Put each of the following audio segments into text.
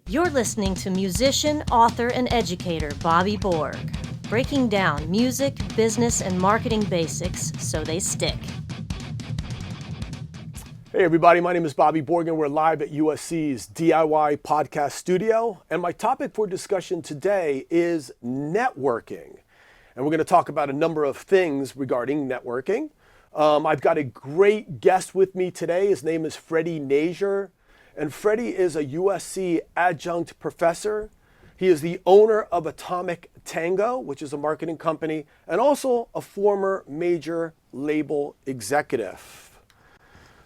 You're listening to musician, author, and educator Bobby Borg, breaking down music, business, and marketing basics so they stick. Hey everybody, my name is Bobby Borg and we're live at USC's DIY podcast studio. And my topic for discussion today is networking. And we're going to talk about a number of things regarding networking. I've got a great guest with me today. His name is Freddy Nager. And Freddy is a USC adjunct professor. He is the owner of Atomic Tango, which is a marketing company, and also a former major label executive.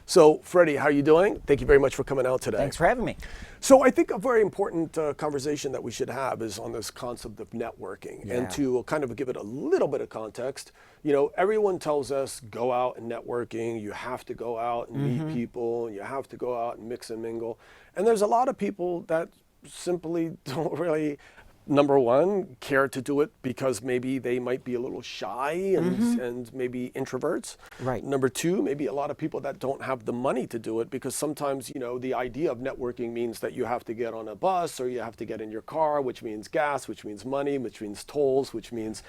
So, Freddy, how are you doing? Thank you very much for coming out today. Thanks for having me. So I think a very important conversation that we should have is on this concept of networking. Yeah. And to kind of give it a little bit of context, you know, everyone tells us go out and networking, you have to go out and meet people, you have to go out and mix and mingle. And there's a lot of people that simply don't really, number one, care to do it because maybe they might be a little shy and maybe introverts. Right. Number two, maybe a lot of people that don't have the money to do it because sometimes, you know, the idea of networking means that you have to get on a bus or you have to get in your car, which means gas, which means money, which means tolls, which means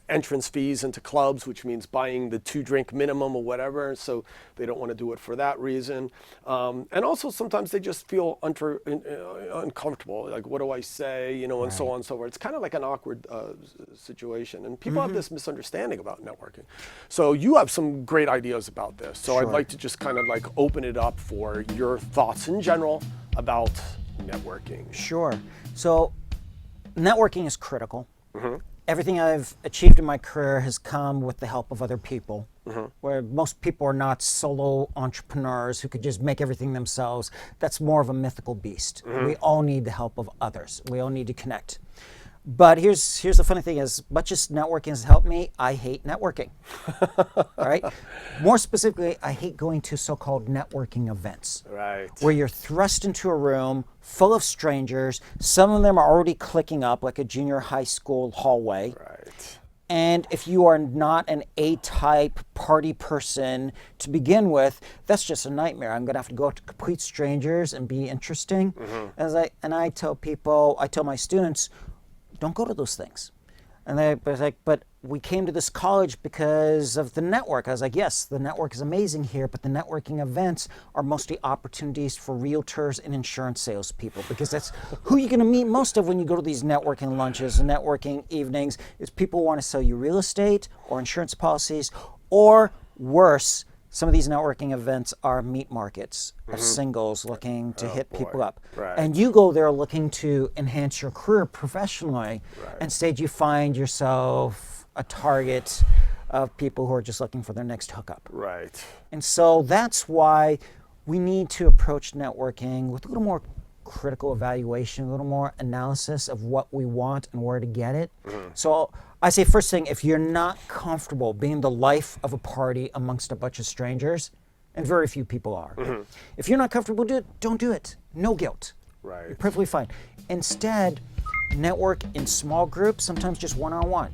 entrance fees into clubs, which means buying the 2-drink minimum or whatever. So they don't want to do it for that reason. And also sometimes they just feel uncomfortable. Like, what do I say? You know, and so on and so forth. It's kind of like an awkward situation. And people have this misunderstanding about networking. So you have some great ideas about this. So I'd like to just kind of like open it up for your thoughts in general about networking. Sure. So networking is critical. Everything I've achieved in my career has come with the help of other people, where most people are not solo entrepreneurs who could just make everything themselves. That's more of a mythical beast. We all need the help of others. We all need to connect. But here's the funny thing: as much as networking has helped me, I hate networking. All right. More specifically, I hate going to so-called networking events. Right. Where you're thrust into a room full of strangers. Some of them are already clicking up like a junior high school hallway. Right. And if you are not an A-type party person to begin with, that's just a nightmare. I'm going to have to go up to complete strangers and be interesting. I tell my students, don't go to those things. And but we came to this college because of the network. I was like, yes, the network is amazing here, but the networking events are mostly opportunities for realtors and insurance salespeople, because that's who you're going to meet most of when you go to these networking lunches and networking evenings, is people who want to sell you real estate or insurance policies, or worse, some of these networking events are meat markets of singles looking to hit people up. Right. And you go there looking to enhance your career professionally. Right. Instead, you find yourself a target of people who are just looking for their next hookup. Right. And so that's why we need to approach networking with a little more critical evaluation, a little more analysis of what we want and where to get it. So I say, first thing, if you're not comfortable being the life of a party amongst a bunch of strangers, and very few people are, if you're not comfortable with it, don't do it. No guilt. Right. You're perfectly fine. Instead, network in small groups, sometimes just one-on-one.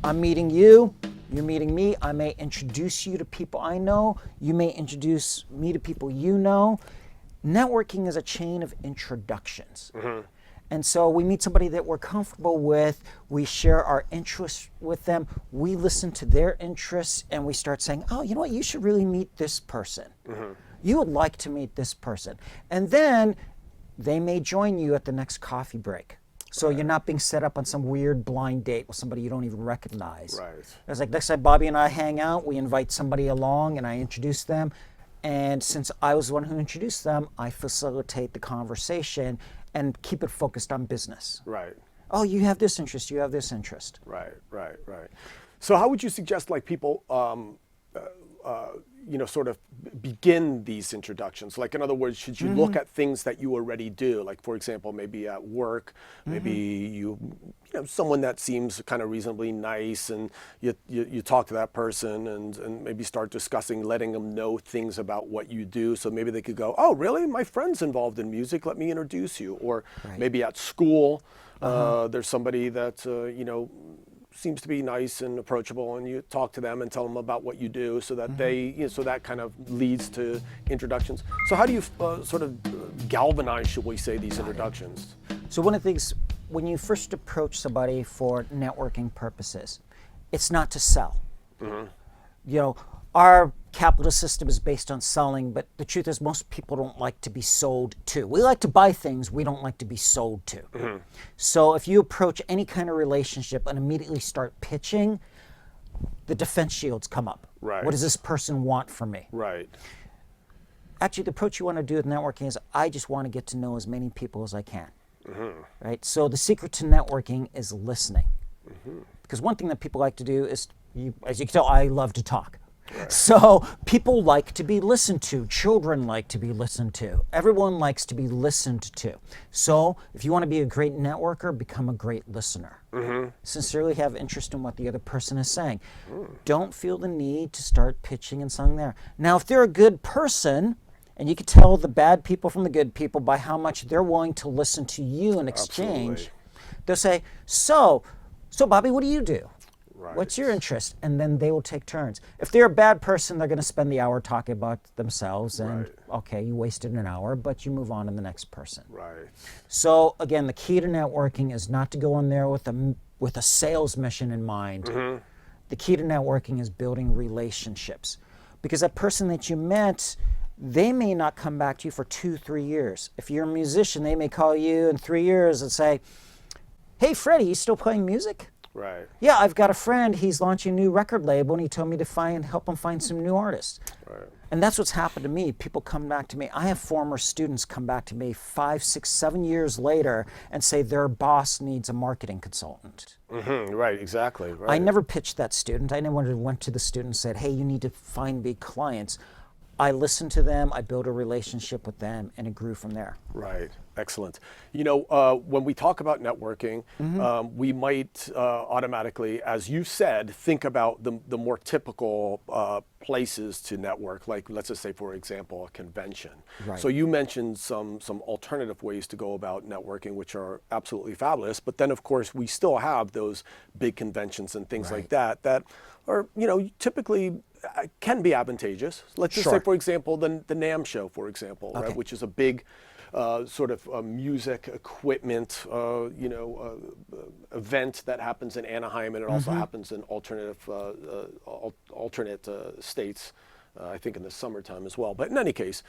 I'm meeting you, you're meeting me. I may introduce you to people I know. You may introduce me to people you know. Networking is a chain of introductions. And so we meet somebody that we're comfortable with, we share our interests with them, we listen to their interests, and we start saying, oh, you know what, you should really meet this person. You would like to meet this person. And then they may join you at the next coffee break. So you're not being set up on some weird blind date with somebody you don't even recognize. Right. It's like next time Bobby and I hang out, we invite somebody along and I introduce them. And since I was the one who introduced them, I facilitate the conversation and keep it focused on business. Right. Oh, you have this interest, you have this interest. Right. So how would you suggest like people, sort of begin these introductions? Like, in other words, should you look at things that you already do? Like, for example, maybe at work, maybe you know, someone that seems kind of reasonably nice, and you talk to that person and maybe start discussing, letting them know things about what you do. So maybe they could go, oh, really? My friend's involved in music. Let me introduce you. Or maybe at school, there's somebody that, seems to be nice and approachable, and you talk to them and tell them about what you do, so that they, so that kind of leads to introductions. So how do you sort of galvanize, should we say, these introductions? So one of the things, when you first approach somebody for networking purposes, it's not to sell. Our capitalist system is based on selling, but the truth is most people don't like to be sold to. We like to buy things, we don't like to be sold to. So if you approach any kind of relationship and immediately start pitching, the defense shields come up. Right. What does this person want from me? Right. Actually, the approach you want to do with networking is, I just want to get to know as many people as I can. Right? So the secret to networking is listening. Because one thing that people like to do is, as you can tell, I love to talk. Right. So people like to be listened to. Children like to be listened to. Everyone likes to be listened to. So if you want to be a great networker, become a great listener. Sincerely have interest in what the other person is saying. Don't feel the need to start pitching and selling there. Now, if they're a good person, and you can tell the bad people from the good people by how much they're willing to listen to you in exchange, they'll say, so Bobby, what do you do? Right. What's your interest? And then they will take turns. If they're a bad person, they're going to spend the hour talking about themselves, and okay, you wasted an hour, but you move on to the next person. Right. So again, the key to networking is not to go in there with a sales mission in mind. The key to networking is building relationships, because that person that you met, they may not come back to you for 2-3 years. If you're a musician, they may call you in 3 years and say, "Hey, Freddie, you still playing music?" Right. "Yeah, I've got a friend, he's launching a new record label, and he told me to help him find some new artists." Right. And that's what's happened to me. People come back to me. I have former students come back to me 5, 6, 7 years later and say their boss needs a marketing consultant. Right, exactly. Right. I never pitched that student. I never went to the student and said, "Hey, you need to find me clients." I listened to them, I built a relationship with them, and it grew from there. Right, excellent. When we talk about networking, we might automatically, as you said, think about the more typical places to network, like let's just say, for example, a convention. Right. So you mentioned some alternative ways to go about networking, which are absolutely fabulous, but then of course we still have those big conventions and things like that are, typically can be advantageous. Let's just say, for example, the NAMM show, for example, right, which is a big sort of music equipment, event that happens in Anaheim, and it also happens in alternate states, I think in the summertime as well. But in any case,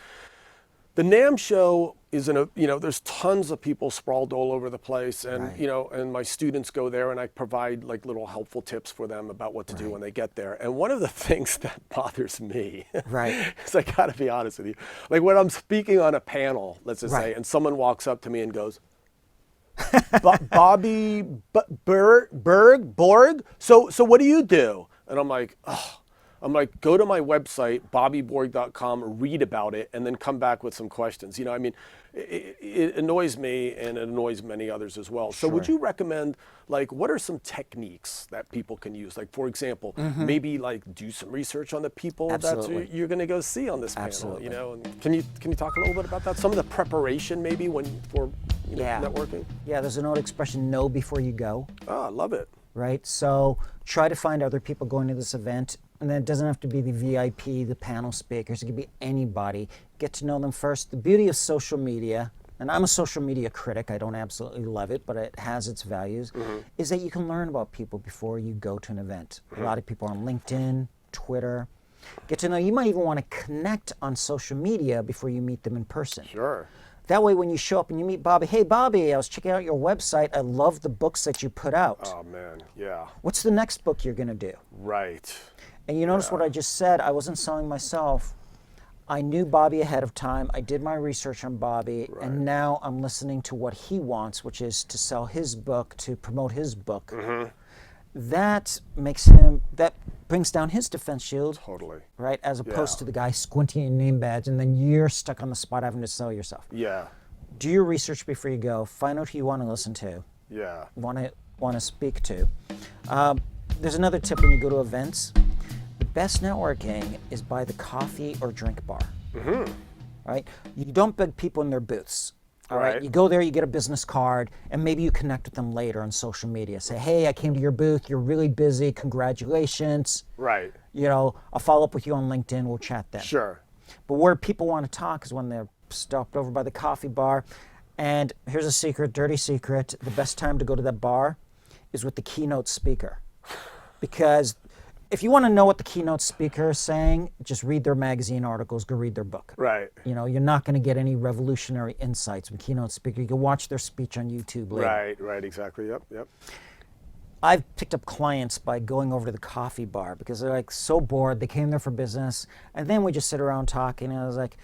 the NAMM show is there's tons of people sprawled all over the place, and and my students go there, and I provide like little helpful tips for them about what to do when they get there. And one of the things that bothers me, is, I gotta be honest with you, like when I'm speaking on a panel, let's just say, and someone walks up to me and goes, "Bobby Borg, so what do you do?" And I'm like, go to my website, bobbyborg.com, read about it, and then come back with some questions. It annoys me, and it annoys many others as well. So would you recommend, like, what are some techniques that people can use? Like, for example, maybe like do some research on the people that you're going to go see on this panel. And can you talk a little bit about that? Some of the preparation maybe for networking? Yeah, there's an old expression, know before you go. Oh, I love it. Right? So try to find other people going to this event. And then it doesn't have to be the VIP, the panel speakers. It could be anybody. Get to know them first. The beauty of social media, and I'm a social media critic, I don't absolutely love it, but it has its values, is that you can learn about people before you go to an event. A lot of people are on LinkedIn, Twitter. Get to know, you might even want to connect on social media before you meet them in person. Sure. That way when you show up and you meet Bobby, "Hey Bobby, I was checking out your website. I love the books that you put out." Oh man, yeah. What's the next book you're gonna do? Right. And you notice what I just said, I wasn't selling myself. I knew Bobby ahead of time. I did my research on Bobby, and now I'm listening to what he wants, which is to sell his book, to promote his book. That brings down his defense shield. Totally. Right? As opposed to the guy squinting your name badge, and then you're stuck on the spot having to sell yourself. Yeah. Do your research before you go. Find out who you want to listen to. Yeah. Want to speak to. There's another tip when you go to events. The best networking is by the coffee or drink bar. Right? You don't beg people in their booths. All right. Right. You go there, you get a business card, and maybe you connect with them later on social media. Say, hey, I came to your booth. You're really busy. Congratulations. Right. I'll follow up with you on LinkedIn. We'll chat then. Sure. But where people want to talk is when they're stopped over by the coffee bar. And here's a secret, dirty secret. The best time to go to that bar is with the keynote speaker. Because if you want to know what the keynote speaker is saying, just read their magazine articles, go read their book. Right. You're not going to get any revolutionary insights from keynote speaker. You can watch their speech on YouTube later. Right, exactly. Yep. I've picked up clients by going over to the coffee bar because they're like so bored. They came there for business, and then we just sit around talking. And I was like,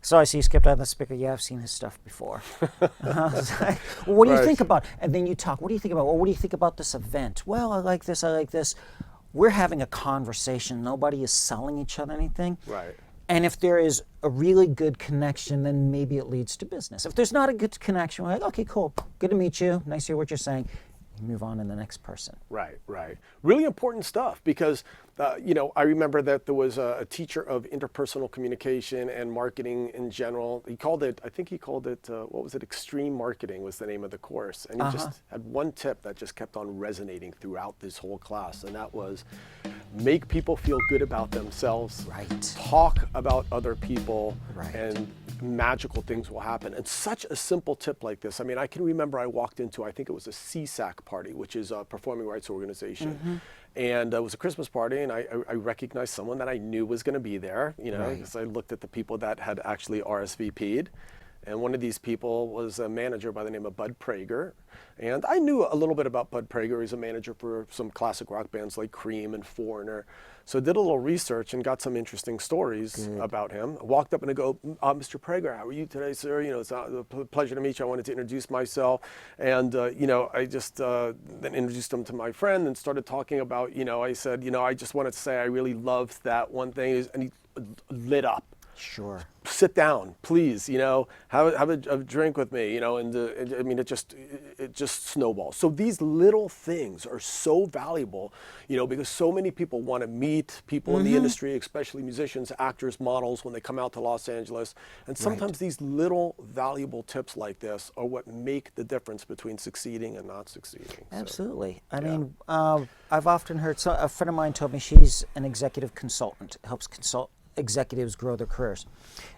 so I see you skipped out the speaker. Yeah, I've seen his stuff before. I was like, well, what do you think about? And then you talk. What do you think about? Well, what do you think about this event? Well, I like this. I like this. We're having a conversation. Nobody is selling each other anything. Right. And if there is a really good connection, then maybe it leads to business. If there's not a good connection, we're like, okay, cool. Good to meet you. Nice to hear what you're saying. You move on to the next person. Right. Really important stuff because, I remember that there was a teacher of interpersonal communication and marketing in general. I think he called it, what was it? Extreme Marketing was the name of the course. And he just had one tip that just kept on resonating throughout this whole class. And that was make people feel good about themselves. Right. Talk about other people. Right. And magical things will happen. And such a simple tip like this. I mean, I can remember I walked into, I think it was a CSAC party, which is a performing arts organization. And it was a Christmas party, and I recognized someone that I knew was going to be there, because I looked at the people that had actually RSVP'd. And one of these people was a manager by the name of Bud Prager. And I knew a little bit about Bud Prager. He's a manager for some classic rock bands like Cream and Foreigner. So I did a little research and got some interesting stories about him. I walked up and I go, Mr. Prager, how are you today, sir? It's a pleasure to meet you. I wanted to introduce myself. And, I just then introduced him to my friend and started talking about, I said, I just wanted to say I really loved that one thing. And he lit up. Sure. Sit down, please. Have a drink with me. It just snowballs. So these little things are so valuable, because so many people want to meet people in the industry, especially musicians, actors, models, when they come out to Los Angeles. And sometimes these little valuable tips like this are what make the difference between succeeding and not succeeding. Absolutely. I mean, I've often heard. So a friend of mine told me she's an executive consultant, helps consult executives grow their careers,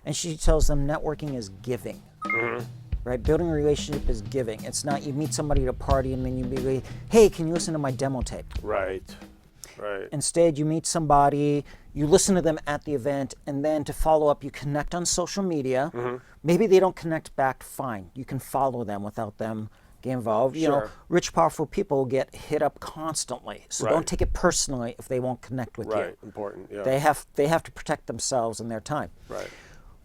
and she tells them networking is giving. Right? Building a relationship is giving. It's not you meet somebody at a party and then you be like, hey, can you listen to my demo tape? Right. Instead, you meet somebody, you listen to them at the event, and then to follow up, you connect on social media. Maybe they don't connect back, fine. You can follow them without them getting involved. Rich, powerful people get hit up constantly. So don't take it personally if they won't connect with you. Right, important, yeah. They have to protect themselves and their time. Right.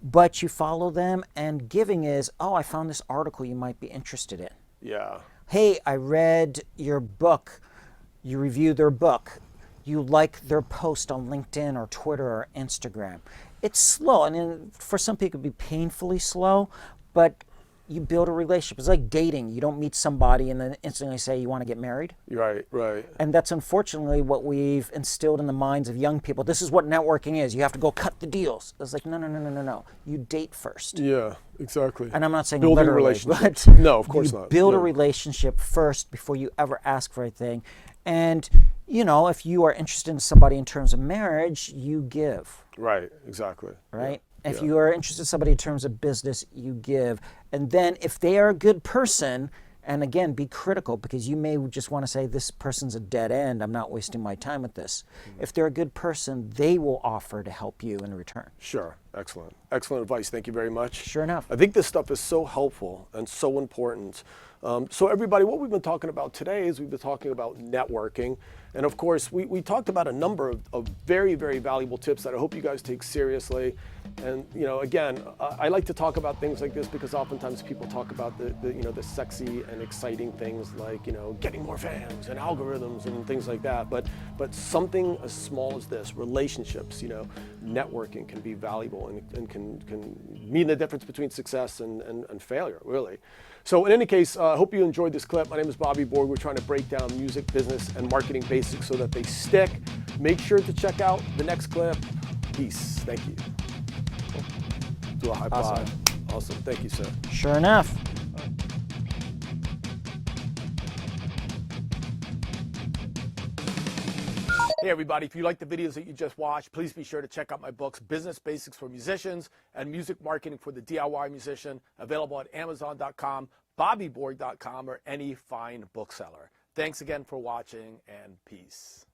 But you follow them, and giving is, I found this article you might be interested in. Yeah. Hey, I read your book. You review their book. You like their post on LinkedIn or Twitter or Instagram. It's slow. I mean, for some people it could be painfully slow, but you build a relationship. It's like dating. You don't meet somebody and then instantly say you want to get married. Right. And that's unfortunately what we've instilled in the minds of young people. This is what networking is. You have to go cut the deals. It's like, no. You date first. Yeah, exactly. And I'm not saying building literally, relationships. but No, of course not. Build a relationship first before you ever ask for anything. And, if you are interested in somebody in terms of marriage, you give. Right, exactly. Right? If you are interested in somebody in terms of business, you give. And then if they are a good person, and again, be critical because you may just want to say, this person's a dead end. I'm not wasting my time with this. If they're a good person, they will offer to help you in return. Sure. Excellent. Excellent advice. Thank you very much. Sure enough. I think this stuff is so helpful and so important. So everybody, what we've been talking about today is we've been talking about networking. And of course, we talked about a number of very, very valuable tips that I hope you guys take seriously. And again, I like to talk about things like this because oftentimes people talk about the sexy and exciting things like getting more fans and algorithms and things like that. But something as small as this, relationships, networking can be valuable and can mean the difference between success and failure, really. So in any case, I hope you enjoyed this clip. My name is Bobby Borg. We're trying to break down music, business, and marketing basics so that they stick. Make sure to check out the next clip. Peace. Thank you. Do a high five. Awesome. Awesome. Thank you, sir. Sure enough. Hey everybody, if you like the videos that you just watched, please be sure to check out my books, Business Basics for Musicians and Music Marketing for the DIY Musician, available at Amazon.com, BobbyBorg.com, or any fine bookseller. Thanks again for watching, and peace.